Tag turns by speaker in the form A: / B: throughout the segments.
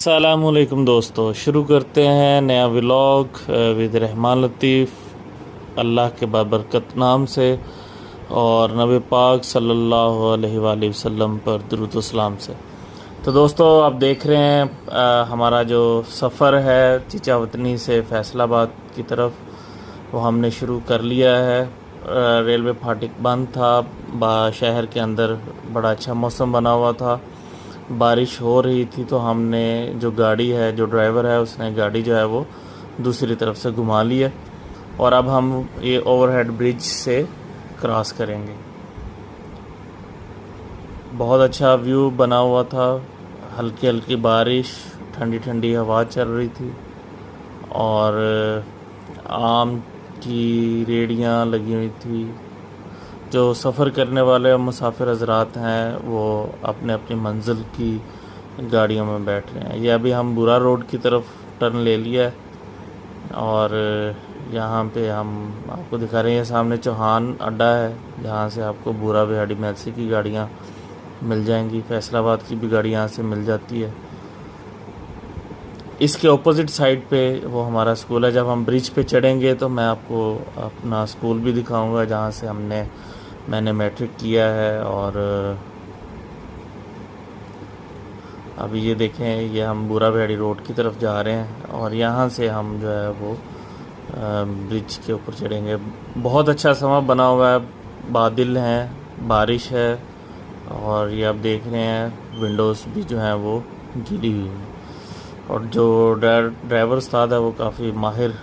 A: अस्सलामुअलैकुम दोस्तों, शुरू करते हैं नया व्लॉग विद रहमान लतीफ़ अल्लाह के बाबरकत नाम से और नबी पाक सल्लल्लाहु अलैहि वसल्लम पर दुरूद व सलाम से। तो दोस्तों, आप देख रहे हैं हमारा जो सफ़र है चिचावतनी से फैसलाबाद की तरफ, वो हमने शुरू कर लिया है। रेलवे फाटक बंद था, शहर के अंदर बड़ा अच्छा मौसम बना हुआ था, बारिश हो रही थी, तो हमने जो गाड़ी है, जो ड्राइवर है, उसने गाड़ी जो है वो दूसरी तरफ से घुमा ली है और अब हम ये ओवरहेड ब्रिज से क्रॉस करेंगे। बहुत अच्छा व्यू बना हुआ था, हल्की हल्की बारिश, ठंडी ठंडी हवा चल रही थी और आम की रेड़ियाँ लगी हुई थी। जो सफ़र करने वाले मुसाफिर हज़रात हैं वो अपने अपनी मंजिल की गाड़ियों में बैठ रहे हैं। ये अभी हम बुरा रोड की तरफ टर्न ले लिया है और यहाँ पे हम आपको दिखा रहे हैं, सामने चौहान अड्डा है जहाँ से आपको बुरा बिहाड़ी मैलसी की गाड़ियाँ मिल जाएंगी, फैसलाबाद की भी गाड़ी यहाँ से मिल जाती है। इसके ऑपोजिट साइड पे वो हमारा स्कूल है। जब हम ब्रिज पे चढ़ेंगे तो मैं आपको अपना स्कूल भी दिखाऊंगा जहाँ से मैंने मैट्रिक किया है। और अभी ये देखें, ये हम बुरा बिहाड़ी रोड की तरफ जा रहे हैं और यहाँ से हम जो है वो ब्रिज के ऊपर चढ़ेंगे। बहुत अच्छा समा बना हुआ है, बादल हैं, बारिश है और ये आप देख रहे हैं विंडोज़ भी जो हैं वो गीली हुई हैं और जो ड्राइवर उस्ताद है वो काफ़ी माहिर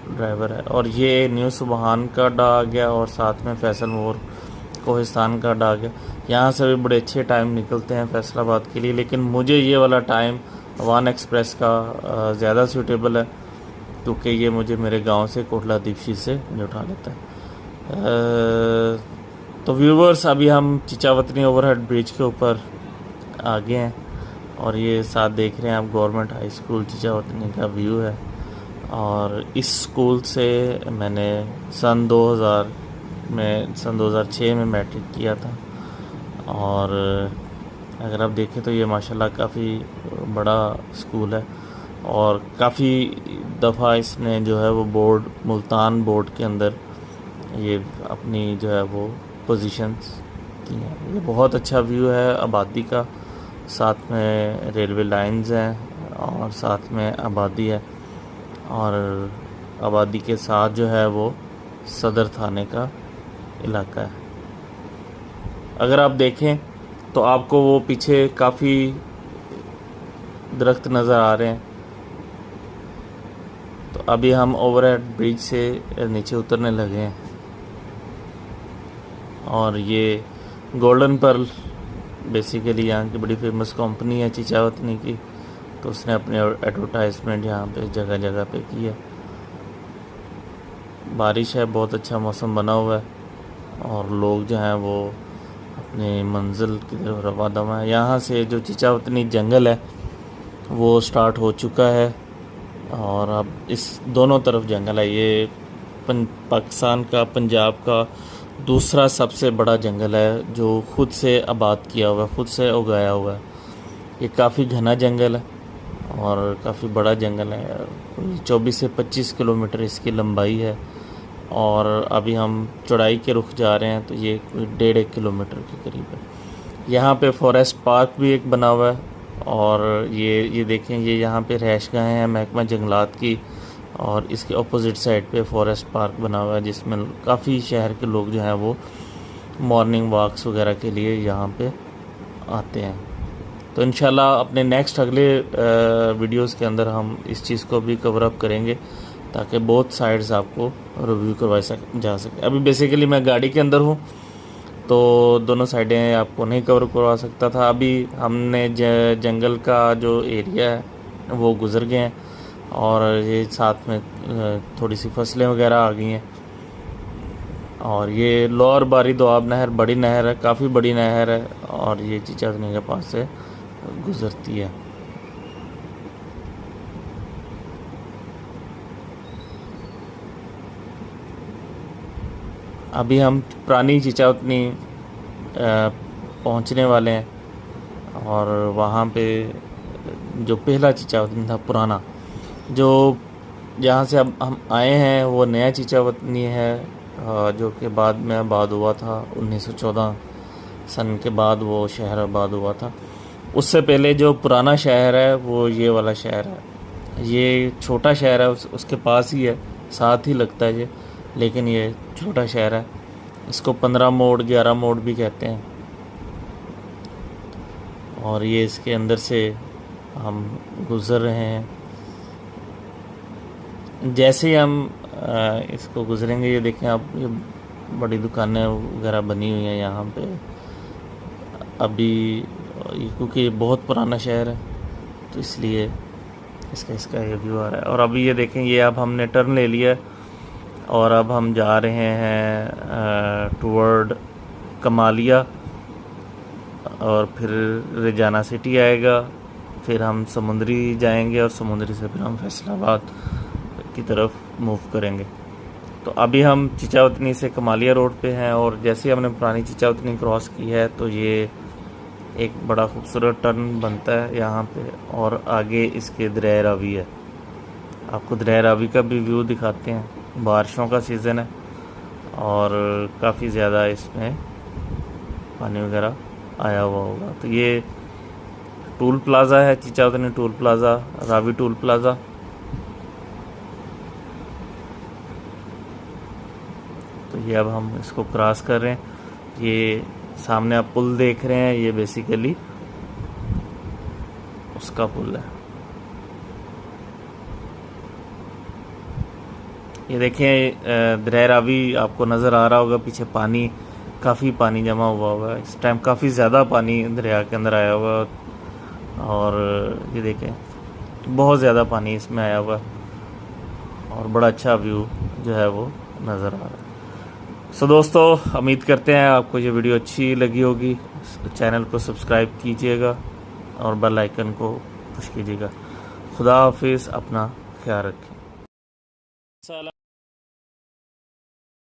A: ड्राइवर है। और ये न्यू सुबहान का अड्डा आ गया और साथ में फैसल मोर कोहिस्तान का अड्डा आ गया। यहाँ से भी बड़े अच्छे टाइम निकलते हैं फैसलाबाद के लिए, लेकिन मुझे ये वाला टाइम वन एक्सप्रेस का ज़्यादा सूटेबल है क्योंकि ये मुझे मेरे गांव से कोटला दीपशी से उठा लेता है। तो व्यूवर्स, अभी हम चिचावतनी ओवरहेड ब्रिज के ऊपर आ गए हैं और ये साथ देख रहे हैं आप गवर्नमेंट हाई स्कूल चिचावतनी का व्यू है। और इस स्कूल से मैंने सन 2006 में मैट्रिक किया था और अगर आप देखें तो ये माशाल्लाह काफ़ी बड़ा स्कूल है और काफ़ी दफ़ा इसने जो है वो मुल्तान बोर्ड के अंदर ये अपनी जो है वो पोजीशंस की हैं। ये बहुत अच्छा व्यू है आबादी का, साथ में रेलवे लाइंस हैं और साथ में आबादी है और आबादी के साथ जो है वो सदर थाने का इलाका है। अगर आप देखें तो आपको वो पीछे काफ़ी दरख्त नज़र आ रहे हैं। तो अभी हम ओवरहेड ब्रिज से नीचे उतरने लगे हैं और ये गोल्डन पर्ल बेसिकली यहाँ की बड़ी फेमस कंपनी है चिचावतनी की, तो उसने अपने एडवर्टाइजमेंट यहाँ पे जगह जगह पे की है। बारिश है, बहुत अच्छा मौसम बना हुआ है और लोग जो हैं वो अपने मंजिल की तरफ रवा दवा है। यहाँ से जो चिचावतनी जंगल है वो स्टार्ट हो चुका है और अब इस दोनों तरफ जंगल है। ये पाकिस्तान का, पंजाब का दूसरा सबसे बड़ा जंगल है जो खुद से आबाद किया हुआ है, खुद से उगाया हुआ है। ये काफ़ी घना जंगल है और काफ़ी बड़ा जंगल है, 24 से 25 किलोमीटर इसकी लंबाई है और अभी हम चौड़ाई के रुख जा रहे हैं तो ये 1.5 किलोमीटर के करीब है। यहाँ पे फॉरेस्ट पार्क भी एक बना हुआ है और ये देखें, ये यहाँ पे रहायशगाहें हैं महकमा जंगलात की और इसके ऑपोजिट साइड पे फॉरेस्ट पार्क बना हुआ है जिसमें काफ़ी शहर के लोग जो हैं वो मॉर्निंग वॉक्स वगैरह के लिए यहाँ पे आते हैं। तो इंशाल्लाह अपने नेक्स्ट अगले वीडियोस के अंदर हम इस चीज़ को भी कवर अप करेंगे ताकि बोथ साइड्स आपको रिव्यू करवाई जा सके। अभी बेसिकली मैं गाड़ी के अंदर हूँ तो दोनों साइडें आपको नहीं कवर करवा सकता था। अभी हमने जंगल का जो एरिया है वो गुज़र गए हैं और ये साथ में थोड़ी सी फसलें वगैरह आ गई हैं और ये लोअर बारी दोआब नहर बड़ी नहर है, काफ़ी बड़ी नहर है और ये चिचावतनी के पास से गुज़रती है। अभी हम पुरानी चिचावतनी पहुंचने वाले हैं और वहाँ पे जो पहला चिचावतनी था पुराना, जो जहाँ से अब हम आए हैं वो नया चिचावतनी है, जो कि बाद में आबाद हुआ था 1914 सन के बाद वो शहर आबाद हुआ था। उससे पहले जो पुराना शहर है वो ये वाला शहर है। ये छोटा शहर है, उसके पास ही है, साथ ही लगता है ये, लेकिन ये छोटा शहर है। इसको 15 मोड़ 11 मोड़ भी कहते हैं। और ये इसके अंदर से हम गुज़र रहे हैं। जैसे ही हम इसको गुज़रेंगे, ये देखें आप, ये बड़ी दुकानें वगैरह बनी हुई हैं यहाँ पे अभी, क्योंकि ये बहुत पुराना शहर है तो इसलिए इसका ये व्यू आ रहा है। और अभी ये देखें, ये अब हमने टर्न ले लिया और अब हम जा रहे हैं टुवर्ड कमालिया, और फिर रेजाना सिटी आएगा, फिर हम समुंदरी जाएंगे और समुंदरी से फिर हम फैसलाबाद की तरफ मूव करेंगे। तो अभी हम चिचावतनी से कमालिया रोड पे हैं, और जैसे ही हमने पुरानी चिचावतनी क्रॉस की है तो ये एक बड़ा खूबसूरत टर्न बनता है यहाँ पे, और आगे इसके दरिया रावी है। आपको दरिया रावी का भी व्यू दिखाते हैं। बारिशों का सीज़न है और काफ़ी ज़्यादा इसमें पानी वगैरह आया हुआ होगा। तो ये टूल प्लाज़ा है, Chichawatni tool plaza, Ravi tool plaza. तो ये अब हम इसको क्रॉस कर रहे हैं। ये सामने आप पुल देख रहे हैं, ये बेसिकली उसका पुल है। ये देखें दरिया रावी आपको नज़र आ रहा होगा, पीछे पानी, काफ़ी पानी जमा हुआ है इस टाइम, काफ़ी ज़्यादा पानी दरिया के अंदर आया हुआ है। और ये देखें बहुत ज़्यादा पानी इसमें आया हुआ है और बड़ा अच्छा व्यू जो है वो नज़र आ रहा है। सो दोस्तों, उम्मीद करते हैं आपको ये वीडियो अच्छी लगी होगी। चैनल को सब्सक्राइब कीजिएगा और बेल आइकन को पुश कीजिएगा। खुदा हाफिज़, अपना ख्याल रखें।